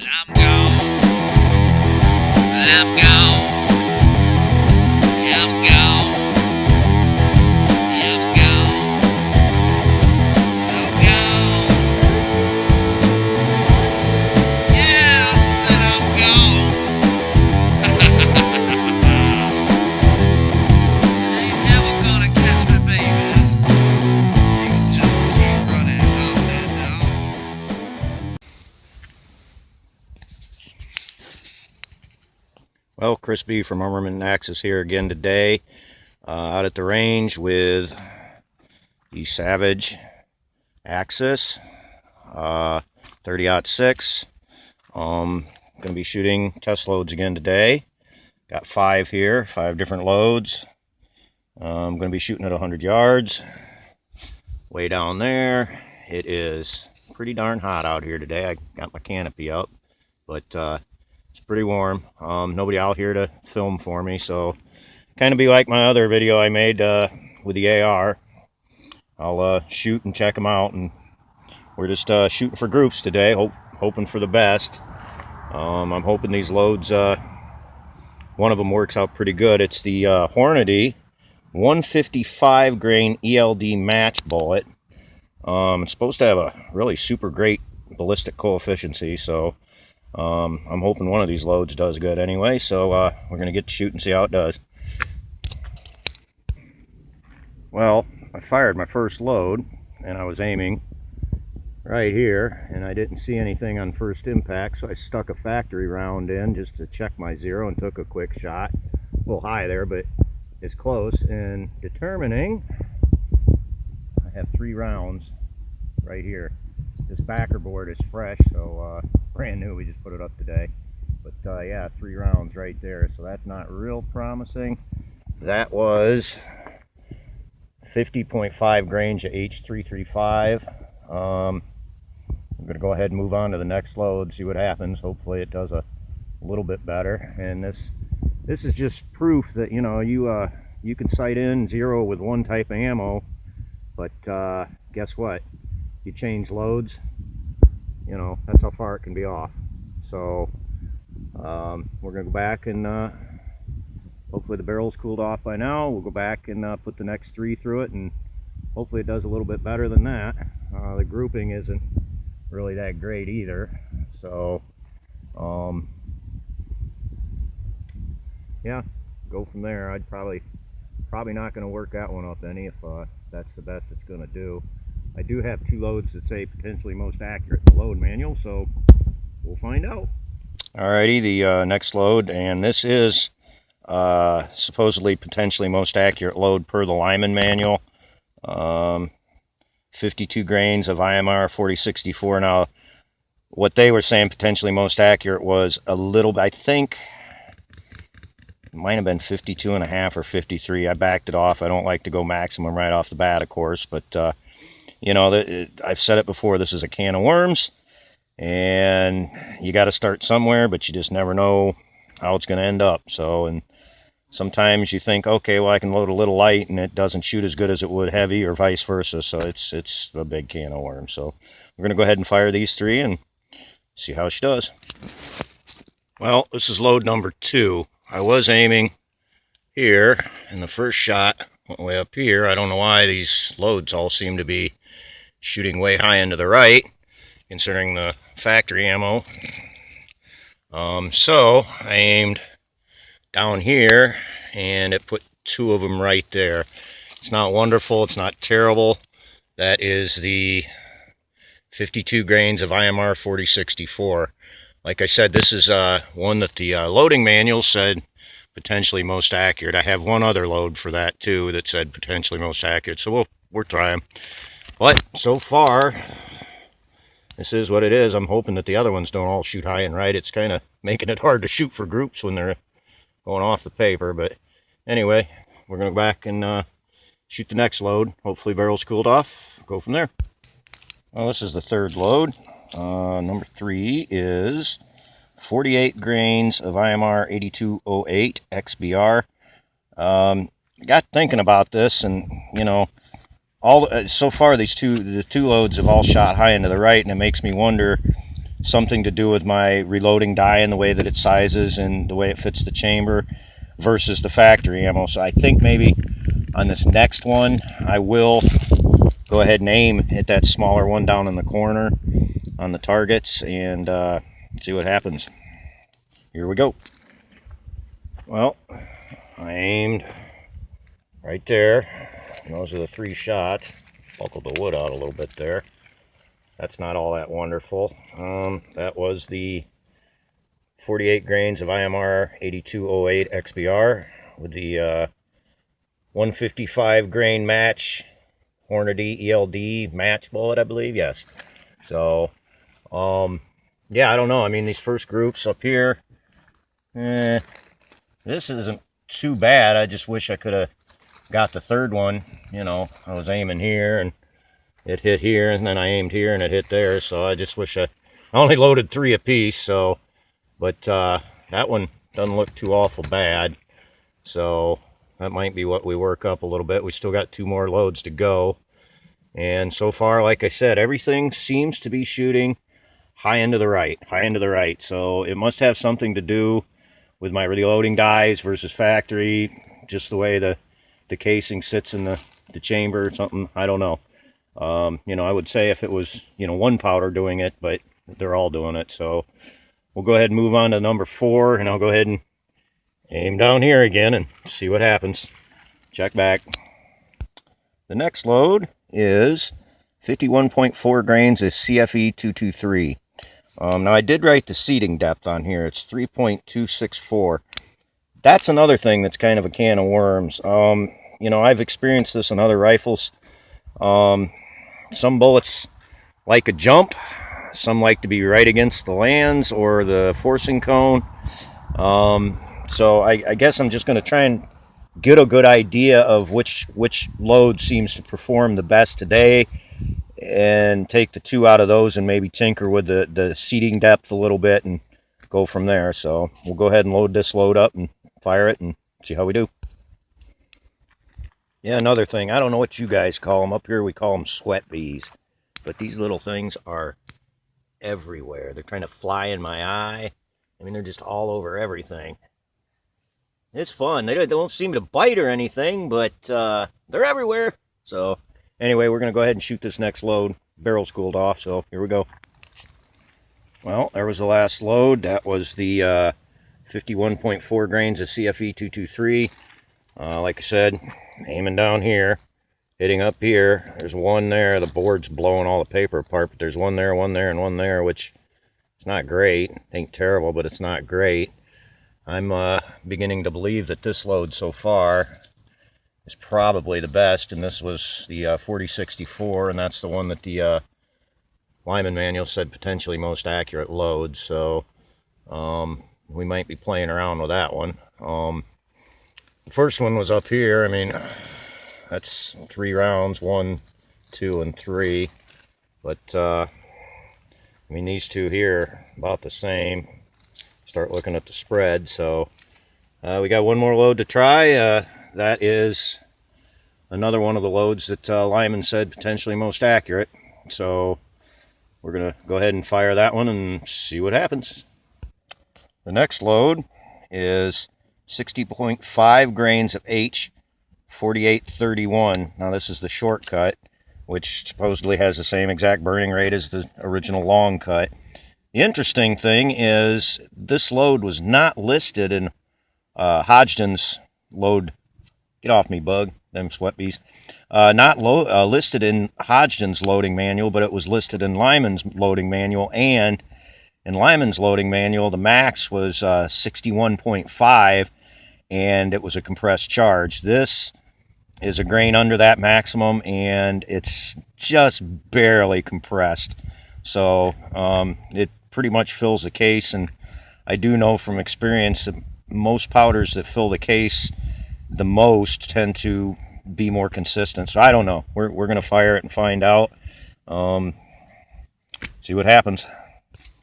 I'm gone. I'm gone. I'm gone. I'm gone. So gone. Yeah, I said I'm gone. You ain't ever gonna catch me, baby. You can just keep running on and on. Well, Chris B from Armament Axis here again today, out at the range with the Savage Axis 30-06. Going to be shooting test loads again today. Got 5 here, 5 different loads. I'm going to be shooting at 100 yards. Way down there, it is pretty darn hot out here today. I got my canopy up, but it's pretty warm. Nobody out here to film for me, so kind of be like my other video I made with the AR. I'll shoot and check them out, and we're just shooting for groups today, hoping for the best. I'm hoping these loads, one of them works out pretty good. It's the Hornady 155 grain ELD match bullet. It's supposed to have a really super great ballistic coefficient, so I'm hoping one of these loads does good anyway, so we're going to get to shoot and see how it does. Well, I fired my first load, and I was aiming right here, and I didn't see anything on first impact, so I stuck a factory round in just to check my zero and took a quick shot. A little high there, but it's close. And determining, I have 3 rounds right here. This backer board is fresh, so brand new, we just put it up today. But yeah, 3 rounds right there, so that's not real promising. That was 50.5 grains of H335. I'm going to go ahead and move on to the next load, see what happens. Hopefully it does a little bit better. And this is just proof that, you know, you can sight in zero with one type of ammo, but guess what? You change loads, you know, that's how far it can be off. So we're going to go back and hopefully the barrel's cooled off by now. We'll go back and put the next 3 through it, and hopefully it does a little bit better than that. The grouping isn't really that great either, so yeah, go from there. I'd probably not going to work that one up any if that's the best it's going to do. I do have 2 loads that say potentially most accurate in the load manual, so we'll find out. Alrighty, the next load, and this is supposedly potentially most accurate load per the Lyman manual. 52 grains of IMR 4064. Now, what they were saying potentially most accurate was a little, I think it might have been 52.5 or 53. I backed it off. I don't like to go maximum right off the bat, of course, but you know, I've said it before, this is a can of worms, and you got to start somewhere, but you just never know how it's going to end up. So, and sometimes you think, okay, well, I can load a little light and it doesn't shoot as good as it would heavy, or vice versa. So it's a big can of worms. So we're going to go ahead and fire these 3 and see how she does. Well, this is load number 2. I was aiming here, and the first shot went way up here. I don't know why these loads all seem to be shooting way high into the right, considering the factory ammo. So I aimed down here, and it put 2 of them right there. It's not wonderful, it's not terrible. That is the 52 grains of IMR 4064. Like I said, this is one that the loading manual said potentially most accurate. I have one other load for that too that said potentially most accurate, so we'll try them. But so far, this is what it is. I'm hoping that the other ones don't all shoot high and right. It's kind of making it hard to shoot for groups when they're going off the paper. But anyway, we're going to go back and shoot the next load. Hopefully barrel's cooled off. Go from there. Well, this is the 3rd load. Number 3 is 48 grains of IMR 8208 XBR. I got thinking about this, and you know, so far the 2 loads have all shot high into the right, and it makes me wonder something to do with my reloading die and the way that it sizes and the way it fits the chamber versus the factory ammo. So I think maybe on this next one I will go ahead and aim at that smaller one down in the corner on the targets and see what happens. Here we go. Well, I aimed right there. And those are the 3 shots. Buckled the wood out a little bit there. That's not all that wonderful. That was the 48 grains of IMR 8208 XBR with the 155 grain match Hornady ELD match bullet, I believe. Yes. So, yeah, I don't know. I mean, these first groups up here, this isn't too bad. I just wish I could have got the third one. You know, I was aiming here and it hit here, and then I aimed here and it hit there. So I just wish I only loaded 3 apiece. So, but that one doesn't look too awful bad. So that might be what we work up a little bit. We still got 2 more loads to go. And so far, like I said, everything seems to be shooting high into the right, high into the right. So it must have something to do with my reloading dies versus factory, just the way the casing sits in the chamber or something. I don't know. You know, I would say if it was, you know, one powder doing it, but they're all doing it. So we'll go ahead and move on to number 4, and I'll go ahead and aim down here again and see what happens. Check back. The next load is 51.4 grains of CFE 223. Now I did write the seating depth on here. It's 3.264. That's another thing that's kind of a can of worms. You know, I've experienced this in other rifles. Some bullets like a jump, some like to be right against the lands or the forcing cone. So I guess I'm just going to try and get a good idea of which load seems to perform the best today and take the 2 out of those and maybe tinker with the seating depth a little bit and go from there. So we'll go ahead and load this load up and fire it and see how we do. Yeah, another thing, I don't know what you guys call them. Up here we call them sweat bees. But these little things are everywhere. They're trying to fly in my eye. I mean, they're just all over everything. It's fun. They don't seem to bite or anything, but they're everywhere. So anyway, we're going to go ahead and shoot this next load. Barrel's cooled off, so here we go. Well, there was the last load. That was the 51.4 grains of CFE 223. Like I said, aiming down here, hitting up here. There's one there. The board's blowing all the paper apart, but there's one there, and one there, which is not great. Ain't terrible, but it's not great. I'm beginning to believe that this load so far is probably the best, and this was the 4064, and that's the one that the Lyman manual said potentially most accurate load. So we might be playing around with that one. The first one was up here. I mean, that's 3 rounds, 1, 2, and 3. But I mean, these 2 here about the same. Start looking at the spread. So we got 1 more load to try. That is another one of the loads that Lyman said potentially most accurate. So we're gonna go ahead and fire that one and see what happens. The next load is 60.5 grains of H 4831. Now this is the shortcut, which supposedly has the same exact burning rate as the original long cut. The interesting thing is this load was not listed in Hodgdon's load. Get off me, bug. Them sweat bees. Not listed in Hodgdon's loading manual, but it was listed in Lyman's loading manual. And in Lyman's loading manual, the max was 61.5, and it was a compressed charge. This is a grain under that maximum, and it's just barely compressed. So it pretty much fills the case, and I do know from experience that most powders that fill the case the most tend to be more consistent. So I don't know. We're going to fire it and find out. See what happens.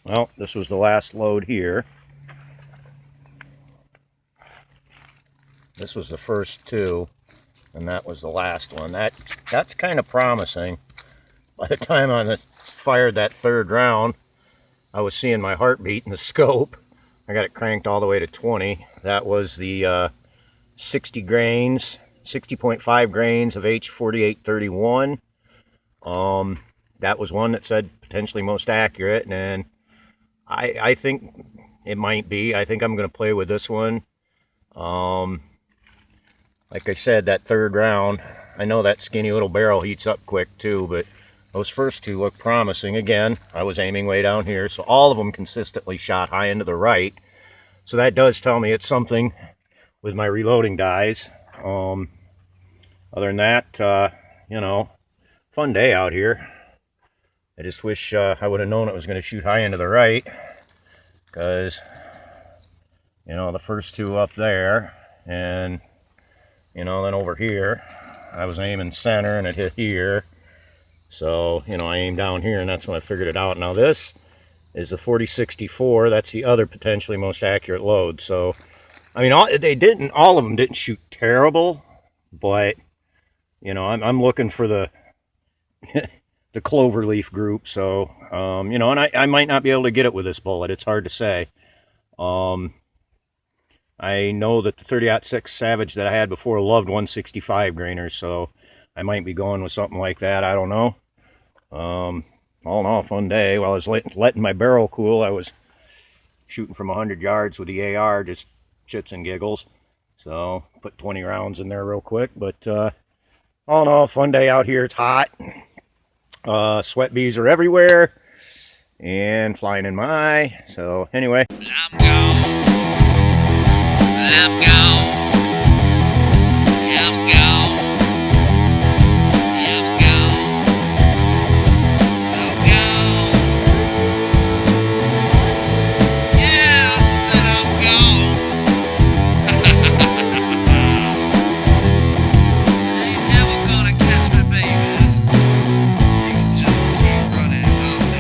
Well, this was the last load here. This was the first 2, and that was the last one. That's kind of promising. By the time I fired that 3rd round, I was seeing my heartbeat in the scope. I got it cranked all the way to 20. That was the 60 grains, 60.5 grains of H4831. That was one that said potentially most accurate, and I think it might be. I think I'm going to play with this one. Like I said, that third round, I know that skinny little barrel heats up quick too, but those first two look promising. Again, I was aiming way down here, so all of them consistently shot high into the right. So that does tell me it's something with my reloading dies. Other than that, you know, fun day out here. I just wish I would have known it was going to shoot high into the right, because, you know, the first two up there, and, you know, then over here, I was aiming center and it hit here. So, you know, I aimed down here, and that's when I figured it out. Now this is the 4064. That's the other potentially most accurate load. So, I mean, all of them didn't shoot terrible, but, you know, I'm looking for the the cloverleaf group. So, you know, and I might not be able to get it with this bullet. It's hard to say. I know that the 30-06 Savage that I had before loved 165 grainers, so I might be going with something like that. I don't know. All in all, fun day. While I was letting my barrel cool, I was shooting from 100 yards with the AR, just shits and giggles. So, put 20 rounds in there real quick. But all in all, fun day out here. It's hot. Sweat bees are everywhere and flying in my eye. So, anyway. I'm gone. I'm gone. I'm gone. I'm gone. So gone. Yeah, I said I'm gone. You ain't never gonna catch me, baby. You can just keep running on.